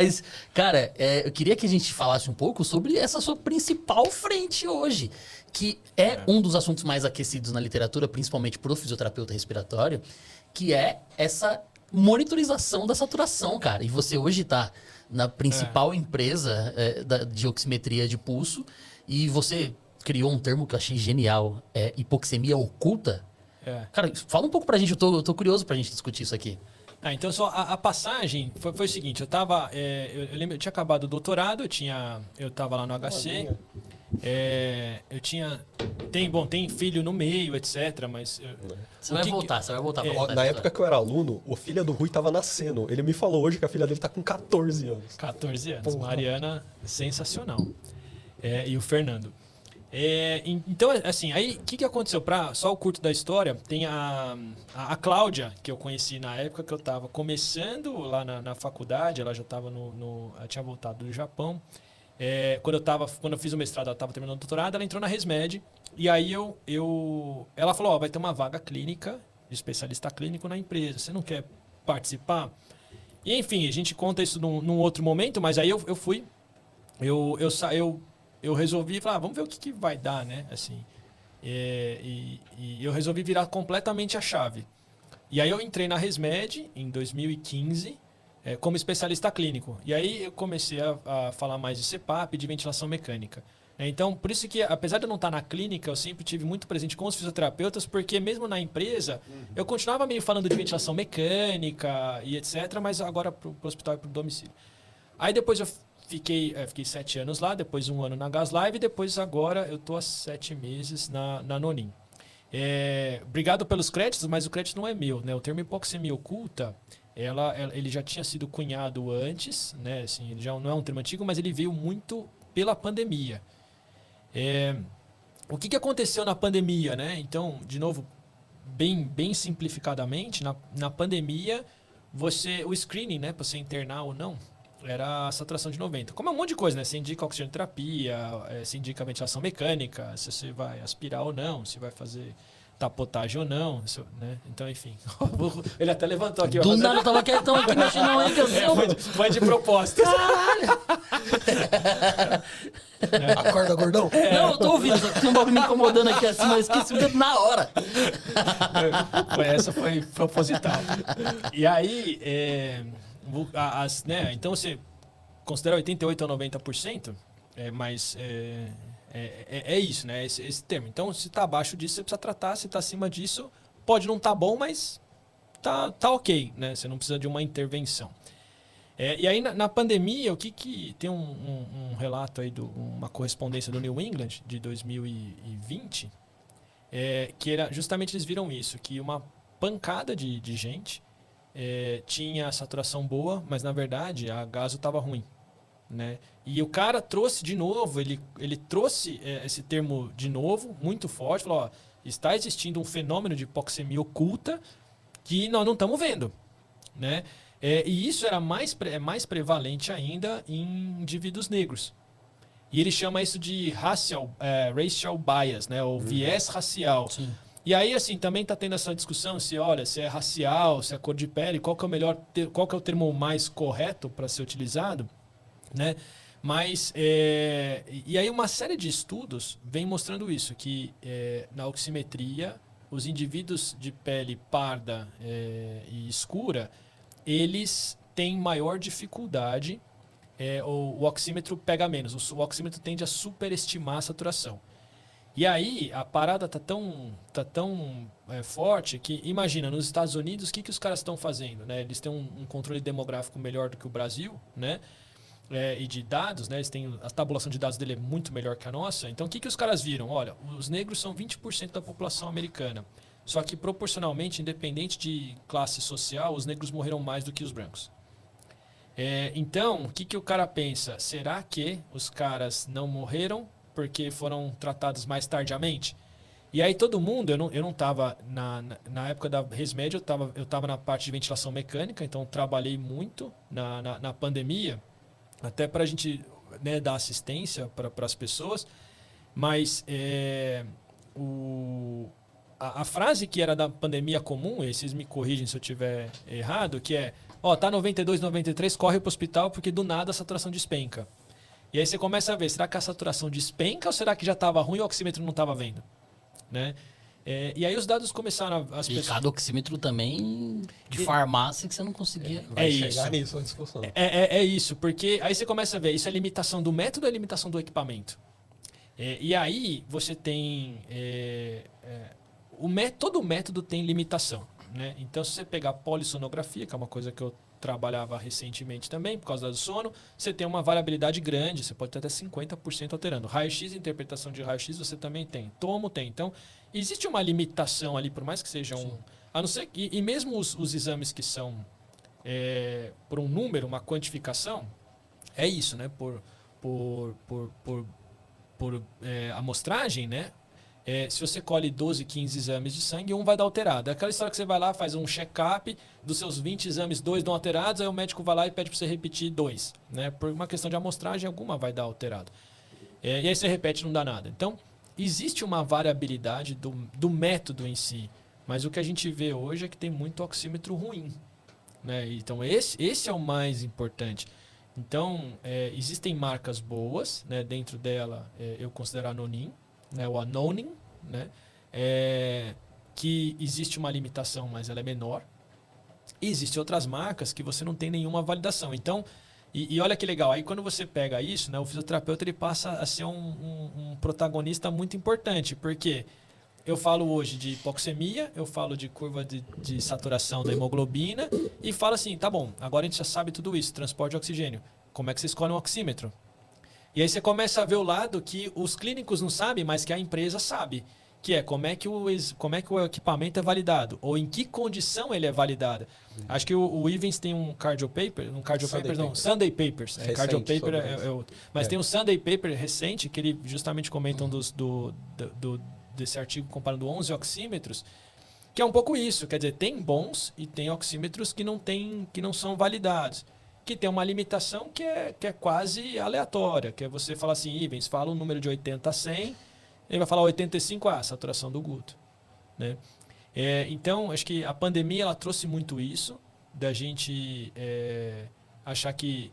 Mas, cara, eu queria que a gente falasse um pouco sobre essa sua principal frente hoje, que é um dos assuntos mais aquecidos na literatura, principalmente pro fisioterapeuta respiratório, que é essa monitorização da saturação, cara. E você hoje tá na principal empresa de oximetria de pulso e você criou um termo que eu achei genial, hipoxemia oculta. Cara, fala um pouco pra gente, eu tô curioso pra gente discutir isso aqui. Então, só a passagem foi o seguinte, eu tava, eu lembro, eu tinha acabado o doutorado, eu tava lá no HC, tem filho no meio, etc, mas... Você vai voltar pra contar Na isso. época que eu era aluno, o filho do Rui tava nascendo. Ele me falou hoje que a filha dele tá com 14 anos. 14 anos, Porra. Mariana, sensacional. E o Fernando. Então, assim, aí o que aconteceu? Só o curto da história, tem a Cláudia, que eu conheci na época que eu estava começando lá na faculdade, ela já estava ela tinha voltado do Japão. Quando eu fiz o mestrado, ela estava terminando o doutorado, ela entrou na ResMed, e aí ela falou, vai ter uma vaga clínica, de especialista clínico na empresa, você não quer participar? E enfim, a gente conta isso num outro momento, mas aí eu fui, eu resolvi falar, vamos ver o que vai dar, né? Assim, e eu resolvi virar completamente a chave. E aí eu entrei na ResMed em 2015 como especialista clínico. E aí eu comecei a falar mais de CPAP, de ventilação mecânica. Então, por isso que, apesar de eu não estar na clínica, eu sempre tive muito presente com os fisioterapeutas, porque mesmo na empresa, eu continuava meio falando de ventilação mecânica e etc., mas agora para o hospital e para o domicílio. Aí depois eu fiquei 7 anos lá, depois 1 ano na GasLive, e depois agora eu estou há 7 meses na Nonin. Obrigado pelos créditos, mas o crédito não é meu, né? O termo hipoxemia oculta, ele já tinha sido cunhado antes, né? Assim, ele já não é um termo antigo, mas ele veio muito pela pandemia. O que aconteceu na pandemia, né? Então, de novo, bem simplificadamente, na pandemia, o screening, né, para você internar ou não, era a saturação de 90. Como é um monte de coisa, né? Você indica oxigenoterapia, você indica ventilação mecânica, se você vai aspirar ou não, se vai fazer tapotagem ou não, né? Então, enfim. Ele até levantou aqui. Do nada eu tava quietão aqui mexendo na unha que eu foi de propósito. Caralho! Acorda, gordão. Não, eu tô ouvindo, só que tem um bagulho me incomodando aqui assim, mas eu esqueci o dedo na hora. Essa foi proposital. E aí, né? Então você considera 88% ou 90%, mas é isso, né? Esse termo. Então, se está abaixo disso, você precisa tratar. Se está acima disso, pode não estar bom, mas tá ok, né? Você não precisa de uma intervenção. E aí, na pandemia, o que tem um relato aí, uma correspondência do New England de 2020, que era justamente eles viram isso, que uma pancada de gente tinha a saturação boa, mas na verdade a gaso estava ruim, né? E o cara trouxe de novo, ele trouxe esse termo de novo, muito forte, falou, ó, está existindo um fenômeno de hipoxemia oculta que nós não estamos vendo, né? E isso era mais prevalente ainda em indivíduos negros. E ele chama isso de racial bias, né? Ou viés racial. Sim. E aí, assim, também está tendo essa discussão se é racial, se é cor de pele, qual que é o termo mais correto para ser utilizado, né? Mas, e aí uma série de estudos vem mostrando isso, que na oximetria, os indivíduos de pele parda e escura, eles têm maior dificuldade, o oxímetro pega menos, o oxímetro tende a superestimar a saturação. E aí, a parada tá tão forte que, imagina, nos Estados Unidos, o que os caras estão fazendo, né? Eles têm um controle demográfico melhor do que o Brasil, né? E de dados, né? A tabulação de dados dele é muito melhor que a nossa. Então, o que os caras viram? Olha, os negros são 20% da população americana. Só que, proporcionalmente, independente de classe social, os negros morreram mais do que os brancos. Então, o que o cara pensa? Será que os caras não morreram porque foram tratados mais tardiamente? E aí todo mundo, eu não estava na época da ResMed, eu tava na parte de ventilação mecânica, então trabalhei muito na pandemia, até para a gente, né, dar assistência para as pessoas. Mas a frase que era da pandemia comum, e vocês me corrigem se eu estiver errado, que é Ó, tá 92, 93, corre pro hospital porque do nada a saturação despenca. E aí você começa a ver, será que a saturação despenca ou será que já estava ruim e o oxímetro não estava vendo? Né? E aí os dados começaram a... E cada oxímetro também de farmácia que você não conseguia... Vai isso. chegar nisso a discussão. É isso, porque aí você começa a ver, isso é limitação do método ou é limitação do equipamento? E aí você tem... todo método tem limitação. Né? Então, se você pegar polissonografia, que é uma coisa que eu trabalhava recentemente também, por causa do sono, você tem uma variabilidade grande, você pode ter até 50% alterando. Raio-X, interpretação de raio-X, você também tem. Tomo tem. Então, existe uma limitação ali, por mais que seja um... A não ser que, e mesmo os exames que são por um número, uma quantificação, é isso, né? Por amostragem, né? Se você colhe 12, 15 exames de sangue, um vai dar alterado. É aquela história que você vai lá, faz um check-up, dos seus 20 exames, 2 dão alterados, aí o médico vai lá e pede para você repetir 2. Né? Por uma questão de amostragem, alguma vai dar alterado. E aí você repete, não dá nada. Então, existe uma variabilidade do método em si, mas o que a gente vê hoje é que tem muito oxímetro ruim. Né? Então, esse é o mais importante. Então, existem marcas boas, né? Dentro dela, eu considero a Anonim, né, o Anonim, né, que existe uma limitação, mas ela é menor. E existem outras marcas que você não tem nenhuma validação. Então, e olha que legal, aí quando você pega isso, né, o fisioterapeuta ele passa a ser um protagonista muito importante, porque eu falo hoje de hipoxemia, eu falo de curva de saturação da hemoglobina e falo assim, tá bom, agora a gente já sabe tudo isso, transporte de oxigênio. Como é que você escolhe um oxímetro? E aí você começa a ver o lado que os clínicos não sabem, mas que a empresa sabe. Que é como é que o equipamento é validado. Ou em que condição ele é validado. Acho que o Ivens tem um Cardio Paper. Sunday Papers. Cardio Paper é outro. Mas tem um Sunday Paper recente, que ele justamente comenta desse artigo comparando 11 oxímetros, que é um pouco isso. Quer dizer, tem bons e tem oxímetros que não são validados. Que tem uma limitação que é quase aleatória, que é você falar assim, Ivens, fala um número de 80 a 100, ele vai falar 85, saturação do Guto. Né? Então, acho que a pandemia ela trouxe muito isso, da gente achar que,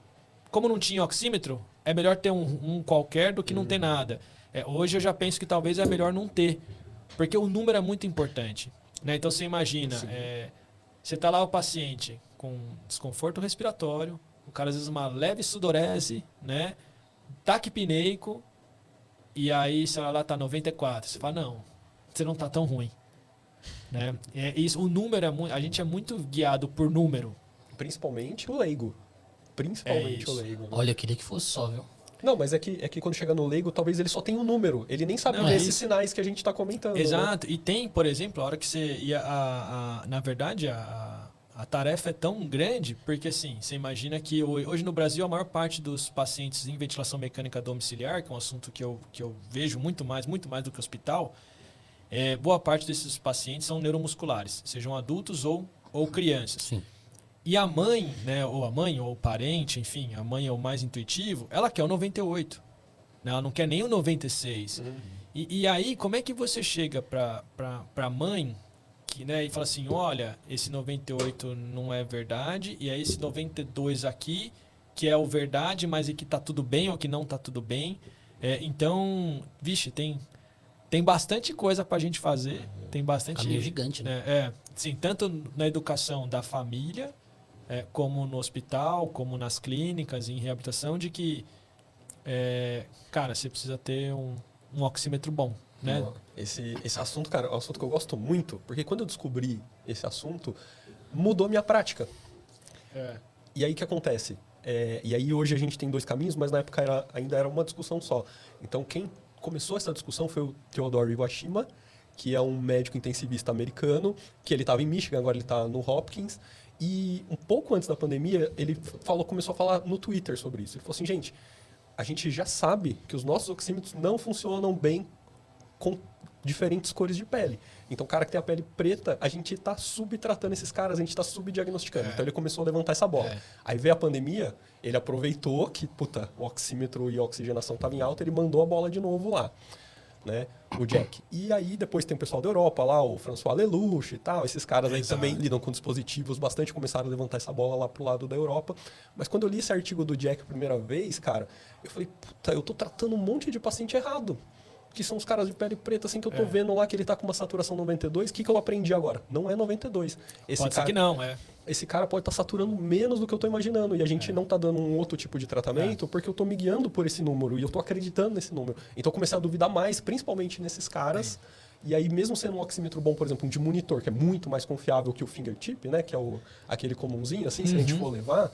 como não tinha oxímetro, é melhor ter um qualquer do que não ter nada. Hoje eu já penso que talvez é melhor não ter, porque o número é muito importante. Né? Então, você imagina, você está lá o paciente com desconforto respiratório, o cara às vezes uma leve sudorese, né? Taquipneico, e aí você vai lá, tá 94. Você fala, não, você não tá tão ruim. Né? Isso, o número a gente é muito guiado por número. Principalmente o leigo. Principalmente o leigo. Olha, eu queria que fosse só, viu? Não, mas é que quando chega no leigo, talvez ele só tenha um número. Ele nem sabe esses sinais que a gente está comentando. Exato. Né? E tem, por exemplo, a hora que você ia... na verdade, a tarefa é tão grande, porque assim, você imagina que hoje no Brasil a maior parte dos pacientes em ventilação mecânica domiciliar, que é um assunto que eu vejo muito mais do que hospital, boa parte desses pacientes são neuromusculares, sejam adultos ou crianças. Sim. E a mãe, né, ou o parente, enfim, a mãe é o mais intuitivo, ela quer o 98. Né, ela não quer nem o 96. E aí, como é que você chega para a mãe... Né, e fala assim, olha, esse 98 não é verdade, e é esse 92 aqui, que é o verdade, mas é que tá tudo bem ou que não tá tudo bem. Então, vixe, tem bastante coisa pra gente fazer. Tem bastante... Caminho gigante, né? Sim, tanto na educação da família, como no hospital, como nas clínicas, em reabilitação, de que, cara, você precisa ter um oxímetro bom. Né? Esse assunto, cara, é um assunto que eu gosto muito, porque quando eu descobri esse assunto, mudou minha prática. E aí o que acontece? E aí hoje a gente tem dois caminhos, mas na época ainda era uma discussão só. Então quem começou essa discussão foi o Theodore Iwashima, que é um médico intensivista americano, que ele estava em Michigan, agora ele está no Hopkins. E um pouco antes da pandemia, ele começou a falar no Twitter sobre isso. Ele falou assim, gente, a gente já sabe que os nossos oxímetros não funcionam bem com diferentes cores de pele. Então, o cara que tem a pele preta, a gente está subtratando esses caras, a gente está subdiagnosticando. Então, ele começou a levantar essa bola. Aí veio a pandemia, ele aproveitou que, o oxímetro e a oxigenação estavam em alta, ele mandou a bola de novo lá. né? O Jack. E aí depois tem o pessoal da Europa lá, o François Lelouch e tal. Esses caras aí também lidam com dispositivos bastante, começaram a levantar essa bola lá pro lado da Europa. Mas quando eu li esse artigo do Jack a primeira vez, cara, eu falei, puta, eu tô tratando um monte de paciente errado. Que são os caras de pele preta, assim, que eu tô vendo lá que ele tá com uma saturação 92. O que eu aprendi agora? Não é 92. Pode ser que não, Esse cara pode estar saturando menos do que eu tô imaginando. E a gente não tá dando um outro tipo de tratamento porque eu tô me guiando por esse número. E eu tô acreditando nesse número. Então eu comecei a duvidar mais, principalmente nesses caras. E aí, mesmo sendo um oxímetro bom, por exemplo, um de monitor, que é muito mais confiável que o fingertip, né? Que é aquele comumzinho, assim, se a gente for levar.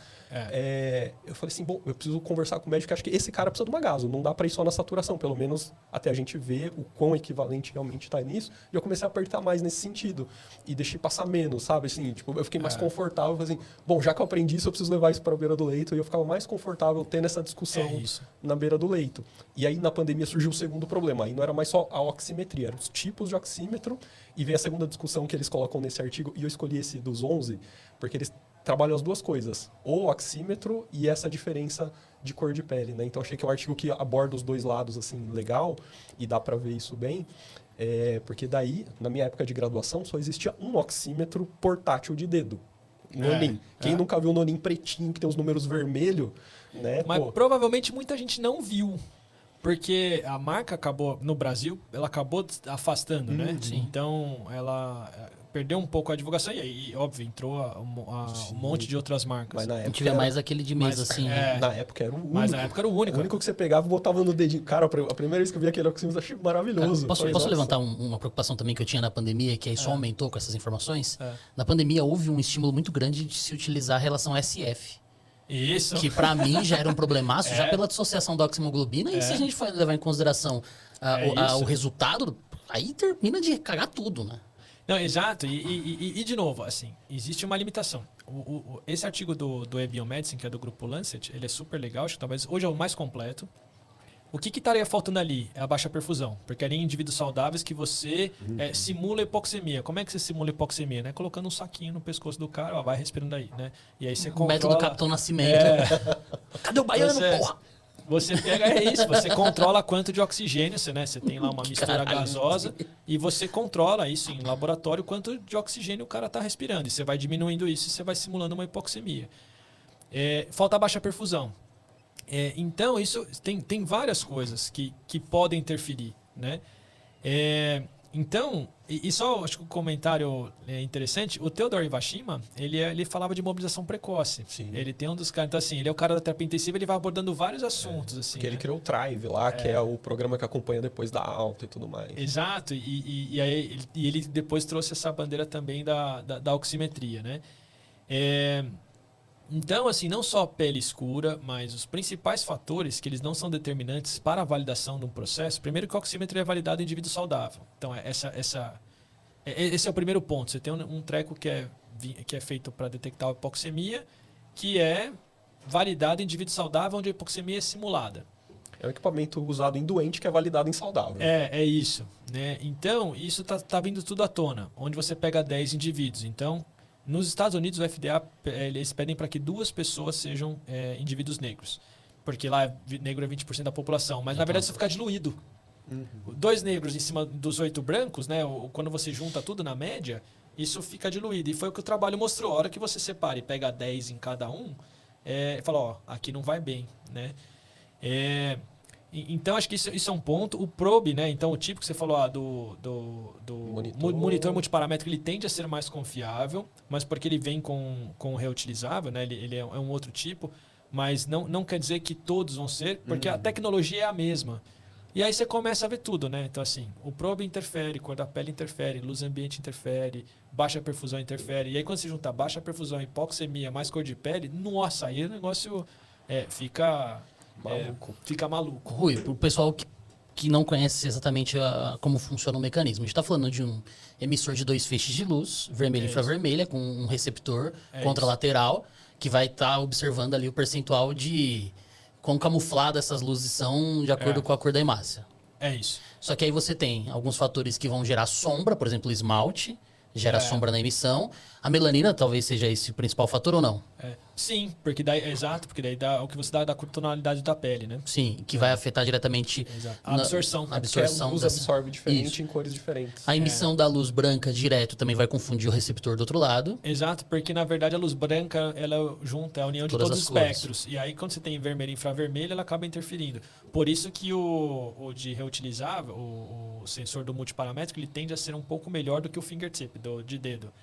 Eu falei assim, bom, eu preciso conversar com o médico, acho que esse cara precisa de uma gaso. Não dá para ir só na saturação, pelo menos até a gente ver o quão equivalente realmente está nisso. E eu comecei a apertar mais nesse sentido. E deixei passar menos, sabe? Assim, tipo, eu fiquei mais confortável, assim, bom, já que eu aprendi isso, eu preciso levar isso para a beira do leito. E eu ficava mais confortável tendo essa discussão na beira do leito. E aí, na pandemia, surgiu o segundo problema. Aí não era mais só a oximetria, eram os tipos de oxímetro. E veio a segunda discussão que eles colocam nesse artigo. E eu escolhi esse dos 11, porque eles trabalham as duas coisas, o oxímetro e essa diferença de cor de pele, né? Então achei que é um artigo que aborda os dois lados assim legal e dá para ver isso bem, porque daí na minha época de graduação só existia um oxímetro portátil de dedo, Nonin. Quem nunca viu o Nonin pretinho que tem os números vermelhos, né? Mas provavelmente muita gente não viu. Porque a marca acabou, no Brasil, ela acabou afastando, né? Então, ela perdeu um pouco a divulgação e óbvio, entrou um monte de outras marcas. Mas na época a gente vê mais aquele de mesa, assim. Na época era o único. Mas na época era o único. O único que você pegava e botava no dedinho. Cara, a primeira vez que eu vi aquele oxímetro, eu achei maravilhoso. Posso levantar uma preocupação também que eu tinha na pandemia, que aí só aumentou com essas informações? Na pandemia houve um estímulo muito grande de se utilizar a relação SF. Isso. Que pra mim já era um problemaço, já pela dissociação da oximoglobina. E se a gente for levar em consideração o resultado, aí termina de cagar tudo, né? Não, exato. E de novo, assim, existe uma limitação. Esse artigo do eBiomedicine, que é do grupo Lancet, ele é super legal, acho que talvez hoje é o mais completo. O que estaria faltando ali é a baixa perfusão, porque ali em indivíduos saudáveis que você simula hipoxemia. Como é que você simula hipoxemia? Né? Colocando um saquinho no pescoço do cara, vai respirando aí, né? E aí você controla... O método Capitão Nascimento. Cadê o baiano, porra? Você pega isso, você controla quanto de oxigênio, você tem lá uma mistura gasosa e você controla isso em laboratório, quanto de oxigênio o cara está respirando. E você vai diminuindo isso e você vai simulando uma hipoxemia. Falta a baixa perfusão. Então, isso tem várias coisas que podem interferir, né? Então, e só acho que um comentário interessante, o Theodor Iwashima, ele falava de mobilização precoce. Sim. Ele tem um dos caras, então assim, ele é o cara da terapia intensiva, ele vai abordando vários assuntos. Assim, porque ele criou o Thrive lá, que é o programa que acompanha depois da alta e tudo mais. Exato, e aí ele depois trouxe essa bandeira também da oximetria, né? Então, assim, não só a pele escura, mas os principais fatores que eles não são determinantes para a validação de um processo. Primeiro que o oxímetro é validado em indivíduo saudável. Então, esse é o primeiro ponto. Você tem um treco que é feito para detectar a hipoxemia, que é validado em indivíduo saudável, onde a hipoxemia é simulada. É um equipamento usado em doente que é validado em saudável. É isso. Né? Então, isso tá vindo tudo à tona, onde você pega 10 indivíduos. Então, nos Estados Unidos, o FDA, eles pedem para que 2 pessoas sejam indivíduos negros. Porque lá negro é 20% da população. Mas, na verdade, isso fica diluído. 2 negros em cima dos 8 brancos, né? Quando você junta tudo na média, isso fica diluído. E foi o que o trabalho mostrou. A hora que você separa e pega 10 em cada um, fala, ó, aqui não vai bem, né? Então, acho que isso é um ponto. O probe, né? Então, o tipo que você falou do monitor multiparamétrico, ele tende a ser mais confiável, mas porque ele vem com reutilizável, né? Ele é um outro tipo, mas não quer dizer que todos vão ser, porque a tecnologia é a mesma. E aí você começa a ver tudo, né? Então, assim, o probe interfere, cor da pele interfere, luz ambiente interfere, baixa perfusão interfere. E aí, quando você junta baixa perfusão, hipoxemia, mais cor de pele, nossa, aí o negócio fica... fica maluco. Rui, pro pessoal que não conhece exatamente como funciona o mecanismo, a gente está falando de um emissor de 2 feixes de luz, vermelho e infravermelha, com um receptor contralateral, que vai estar observando ali o percentual de quão camufladas essas luzes são de acordo com a cor da hemácia. É isso. Só que aí você tem alguns fatores que vão gerar sombra, por exemplo, o esmalte, gera sombra na emissão. A melanina talvez seja esse o principal fator ou não? Sim, porque daí, exato, porque daí dá o que você dá da tonalidade da pele, né? Sim, que vai afetar diretamente A absorção. a absorção Porque a luz dessa- absorve diferente Isso. em cores diferentes. A emissão da luz branca direto também vai confundir o receptor do outro lado. Exato, porque na verdade a luz branca ela junta é a união de Todas todos as os cores. espectros. E aí quando você tem vermelho e infravermelho, ela acaba interferindo. Por isso que o de reutilizável, o sensor do multiparamétrico, ele tende a ser um pouco melhor do que o fingertip, de dedo.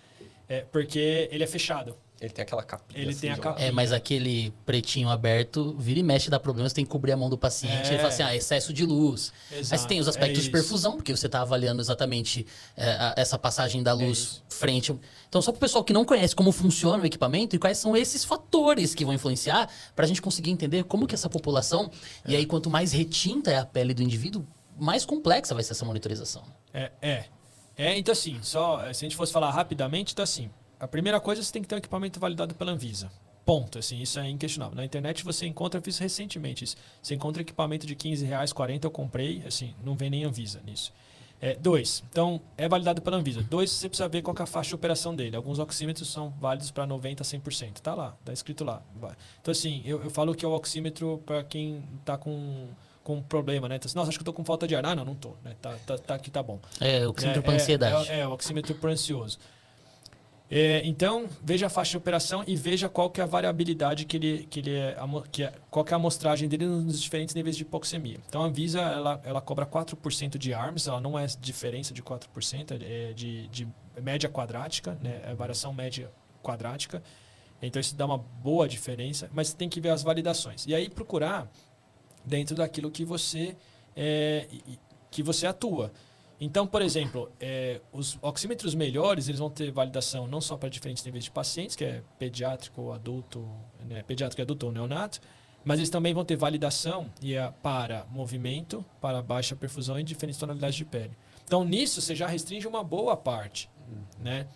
Porque ele é fechado. Ele tem aquela capinha. Ele tem a ó. capinha. Mas aquele pretinho aberto, vira e mexe, dá problema, você tem que cobrir a mão do paciente. Ele fala assim, excesso de luz. Aí você tem os aspectos de perfusão, porque você está avaliando exatamente essa passagem da luz frente. Então, só para o pessoal que não conhece como funciona o equipamento e quais são esses fatores que vão influenciar, para a gente conseguir entender como que essa população, e aí quanto mais retinta é a pele do indivíduo, mais complexa vai ser essa monitorização. Então assim, só se a gente fosse falar rapidamente, então assim, a primeira coisa você tem que ter um equipamento validado pela Anvisa. Ponto, assim, isso é inquestionável. Na internet você encontra, eu fiz recentemente isso, você encontra equipamento de R$15, 40 eu comprei, assim, não vem nem Anvisa nisso. 2, então é validado pela Anvisa. 2, você precisa ver qual que é a faixa de operação dele. Alguns oxímetros são válidos para 90% a 100%. Tá lá, tá escrito lá. Então assim, eu falo que é o oxímetro para quem tá com problema, né? Então, assim, nossa, acho que eu tô com falta de ar. Ah, não tô, né? Tá aqui, tá bom. O oxímetro para ansiedade. O oxímetro por ansioso. Então, veja a faixa de operação e veja qual que é a variabilidade qual que é a amostragem dele nos diferentes níveis de hipoxemia. Então, a Anvisa, ela cobra 4% de ARMS, ela não é diferença de 4%, é de média quadrática, né? É variação média quadrática. Então, isso dá uma boa diferença, mas você tem que ver as validações. E aí, procurar dentro daquilo que você atua. Então, por exemplo, os oxímetros melhores eles vão ter validação não só para diferentes níveis de pacientes, que é pediátrico, adulto, né, pediátrico, adulto ou neonato, mas eles também vão ter validação para movimento, para baixa perfusão e diferentes tonalidades de pele. Então, nisso você já restringe uma boa parte, né?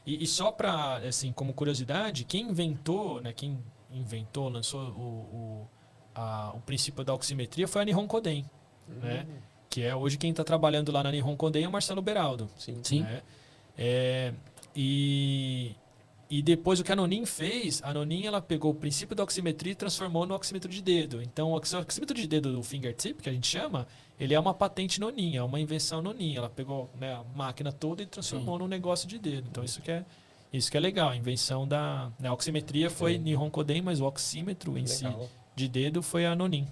E só para, assim, como curiosidade, quem inventou, lançou o princípio da oximetria foi a Nihon Koden, né? Que é hoje quem está trabalhando lá na Nihon Koden é o Marcelo Beraldo. Sim. Né? E depois o que a Nonin fez, a Nonin ela pegou o princípio da oximetria e transformou no oxímetro de dedo. Então o oxímetro de dedo do fingertip, que a gente chama, ele é uma patente Nonin, é uma invenção Nonin. Ela pegou, né, a máquina toda e transformou num negócio de dedo. Então isso que é legal, a invenção da... A oximetria foi Nihon Koden, mas o oxímetro em si de dedo foi a Nonin.